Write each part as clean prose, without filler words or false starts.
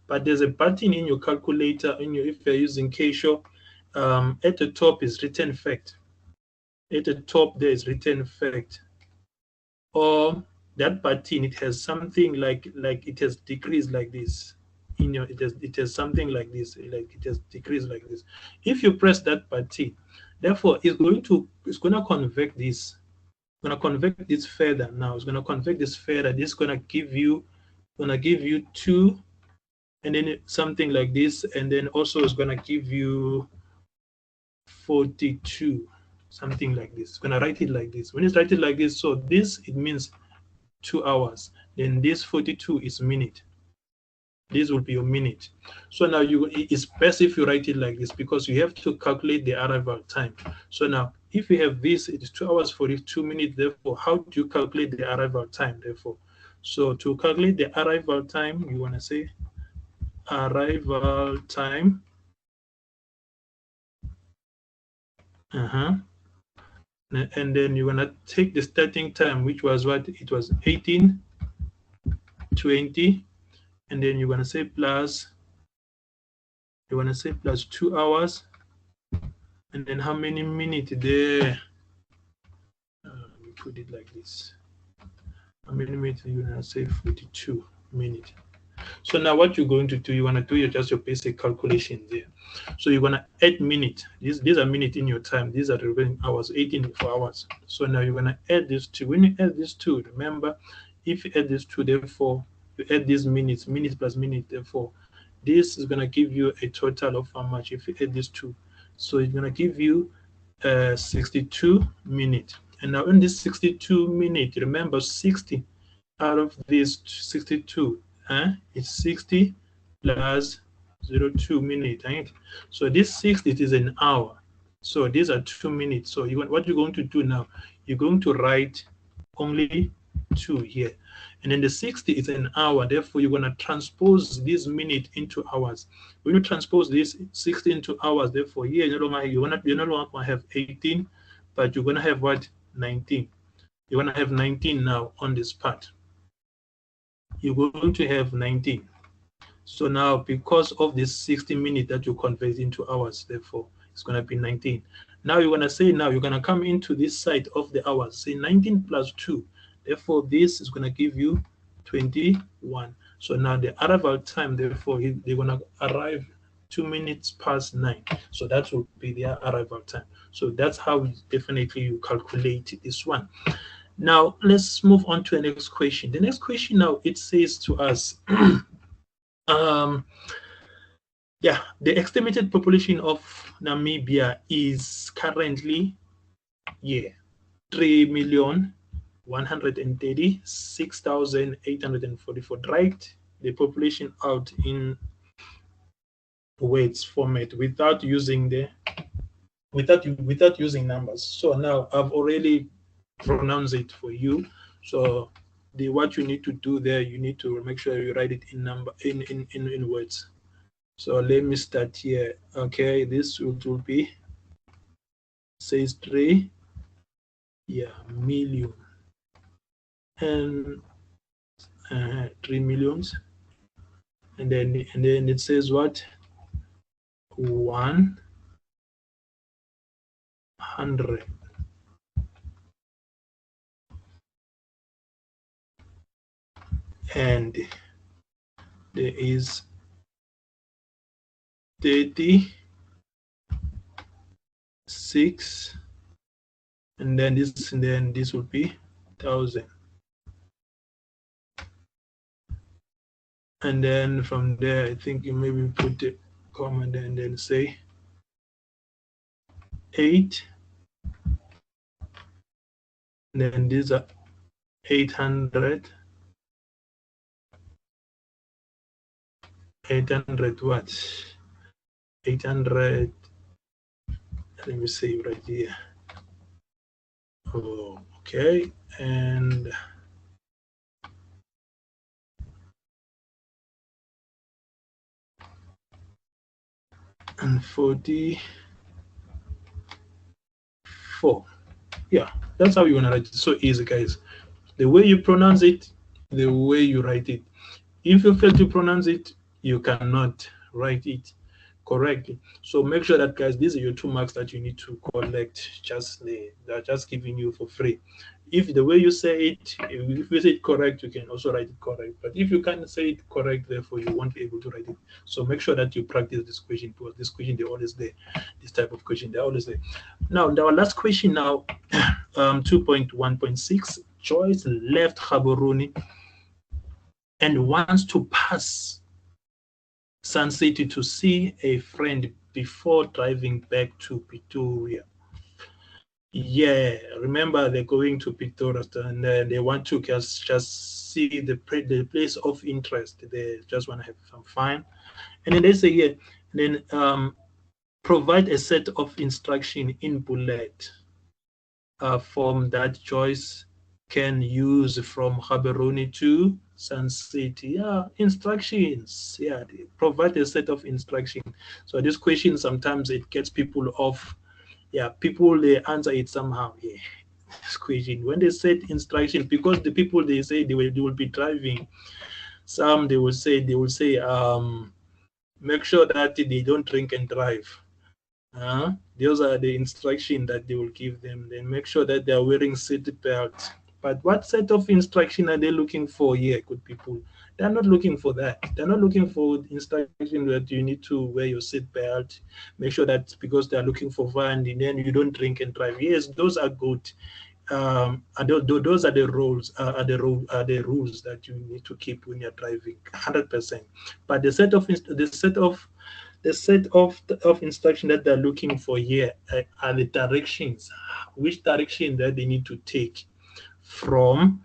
but there's a button in your calculator if you're using Casio. At the top is written fact. At the top there is written fact, or that button, it has something like it has decreased like this. It has something like this, like it has decreased like this. If you press that button, therefore it's gonna convert this. Gonna convert this further now. It's gonna convert this further. This is gonna give you 2, and then something like this, and then also it's gonna give you 42, something like this. It's gonna write it like this. When it's write it like this, so this, it means 2 hours. Then this 42 is minute. This will be your minute. So now it's best if you write it like this, because you have to calculate the arrival time. So now if you have this, it is 2 hours 42 minutes. Therefore, how do you calculate the arrival time? Therefore, so to calculate the arrival time, you want to say arrival time. And then you're gonna take the starting time, which was what? It was 18:20, and then you're gonna say plus. You wanna say plus 2 hours, and then how many minutes there? Let me put it like this. How many minutes? You're gonna say 42 minutes. So now what you're going to do, you want to do just your basic calculation there. So you're going to add minutes. These are minutes in your time. These are the remaining hours, 18 hours. So now you're going to add these two. When you add these two, remember, if you add these two, therefore, you add these minutes plus minutes, therefore, this is going to give you a total of how much if you add these two. So it's going to give you 62 minutes. And now in this 62 minutes, remember 60 out of this 62, it's 60 plus 02 minutes, right? So this 60, it is an hour. So these are 2 minutes. So what you're going to do now, you're going to write only 2 here. And then the 60 is an hour. Therefore, you're going to transpose this minute into hours. When you transpose this 60 into hours, therefore, here you're no longer going to have 18, but you're going to have what? 19. You're going to have 19 now on this part. You're going to have 19. So now, because of this 60 minutes that you convert into hours, therefore, it's going to be 19. Now you're going to say, you're going to come into this side of the hours, say 19 plus 2. Therefore, this is going to give you 21. So now the arrival time, therefore, they're going to arrive 2 minutes past 9. So that will be their arrival time. So that's how definitely you calculate this one. Now, let's move on to the next question. The next question now, it says to us, the estimated population of Namibia is currently 3,136,844. Write the population out in words format without using numbers. So now I've already pronounced it for you. So what you need to do there, you need to make sure you write it in words. So let me start here. Okay, this will be, says 3 million and 3 millions, and then it says what? 100. And there is 36, and then this would be 1,000. And then from there, I think you maybe put a comment and then say 8. And then these are 800. 800 what? 800. Let me see right here. Oh, okay, and and 44. Yeah, that's how you want to write it. So easy, guys. The way you pronounce it, the way you write it. If you fail to pronounce it, you cannot write it correctly. So make sure that, guys, these are your 2 marks that you need to collect. They're just giving you for free. If the way you say it, if you say it correct, you can also write it correct. But if you can't say it correct, therefore you won't be able to write it. So make sure that you practice this question, because this question, they're always there. This type of question, they're always there. Now, our last question now, 2.1.6. Joyce left Gaborone and wants to pass Sun City to see a friend before driving back to Pretoria. Yeah, remember they're going to Pretoria and they want to just see the place of interest. They just want to have some fun. And then they say, yeah, then provide a set of instruction in bullet form that Joyce can use from Gaborone to Sun City. Yeah, instructions. Yeah, provide a set of instructions. So this question, sometimes it gets people off. Yeah, people, they answer it somehow. Yeah, this question, when they said instruction, because the people, they say they will be driving. Some, they will say make sure that they don't drink and drive. Those are the instructions that they will give them. Then make sure that they are wearing seat belts. But what set of instruction are they looking for here, good people? They're not looking for that. They're not looking for instruction that you need to wear your seat belt. Make sure that, because they're looking for fun, and then you don't drink and drive. Yes, those are good. And those are the rules. Are the rules that you need to keep when you're driving, 100%. But the set of instruction that they're looking for here are the directions, which direction that they need to take from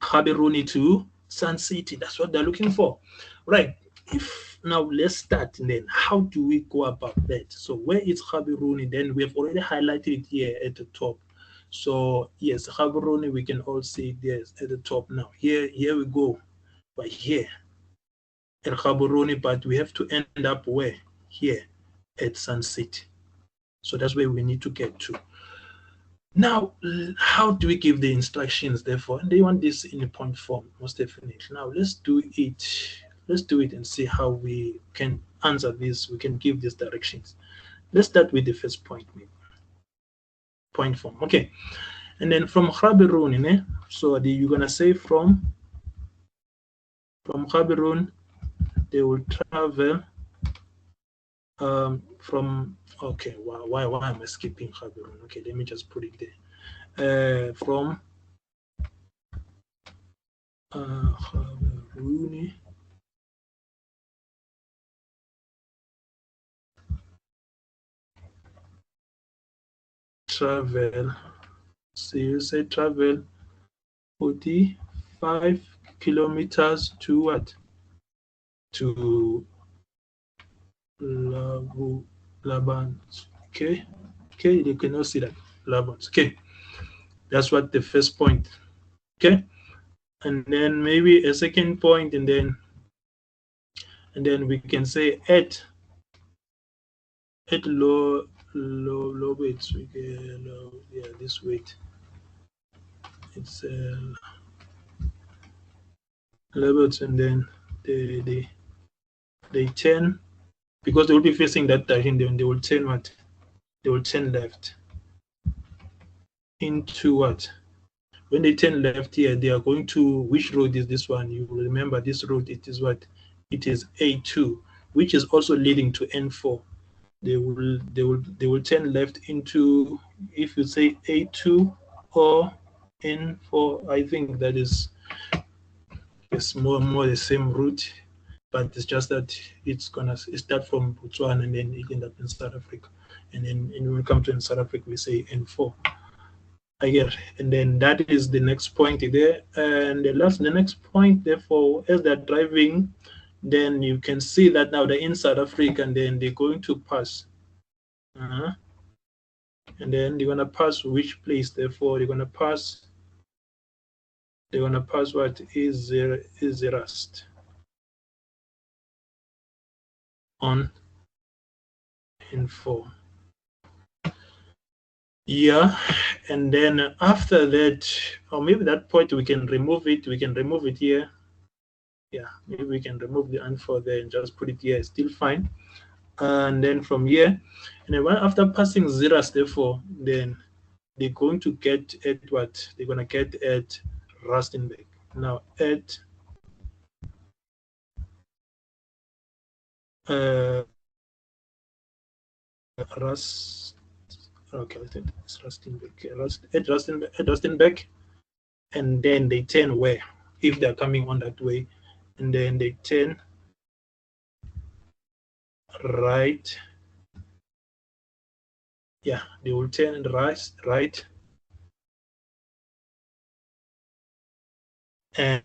Gaborone to Sun City. That's what they're looking for, right? If now let's start, and then how do we go about that? So where is Gaborone? Then we have already highlighted it here at the top. So yes, Gaborone, we can all see it there at the top now. Here we go, but here at Gaborone, but we have to end up where? Here at Sun City. So that's where we need to get to. Now, how do we give the instructions, therefore? And they want this in a point form, most definitely. Now, let's do it. Let's do it and see how we can answer this. We can give these directions. Let's start with the first point, maybe. Point form. Okay. And then from Gaborone, so you're going to say from Gaborone, they will travel from, okay, why am I skipping Gaborone? Okay, let me just put it there. From Gaborone, travel, so you say travel 45 kilometers to what? To Labans. Okay, you cannot see that. Labans. Okay, that's what the first point. Okay, and then maybe a second point, and then we can say at low weights. We get yeah, this weight. It's levels, and then they turn, because they will be facing that direction. Then they will turn what? They will turn left into what? When they turn left here, they are going to, which road is this one? You will remember this road. It is what? It is A2, which is also leading to N4. They will turn left into, if you say A2 or N4, I think that is, it's more the same route, but it's just that it's gonna start from Botswana and then it end up in South Africa, and then when we come to South Africa, we say N4. I get, and then that is the next point there, and the next point. Therefore, as they're driving, then you can see that now they're in South Africa, and then they're going to pass. And then they're gonna pass which place? Therefore, they're gonna pass what is the rust on N4. Yeah, and then after that, or maybe that point we can remove it. We can remove it here. Yeah, maybe we can remove the and for there and just put it here. It's still fine. And then from here, and then after passing Zeras, therefore, then they're going to get at what? They're going to get at Rustenburg. Now at Rust. Okay, I think it's Rustenburg. At Rustenburg, and then they turn where? If they're coming on that way, and then they turn right. Yeah, they will turn right, and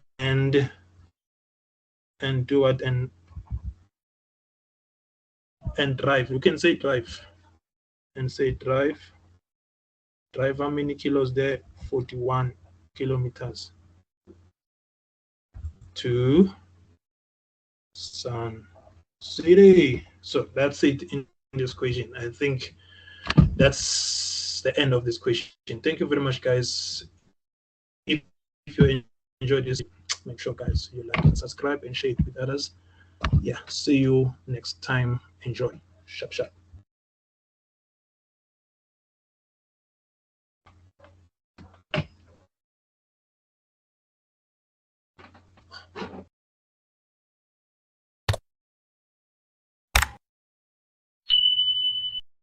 do what? And drive. You can say drive and say drive. Drive how many kilos there? 41 kilometers to Sun City. So that's it in this question. I think that's the end of this question. Thank you very much, guys. If you enjoyed this, make sure, guys, you like and subscribe and share it with others. Yeah, see you next time. Enjoy. Sharp, sharp.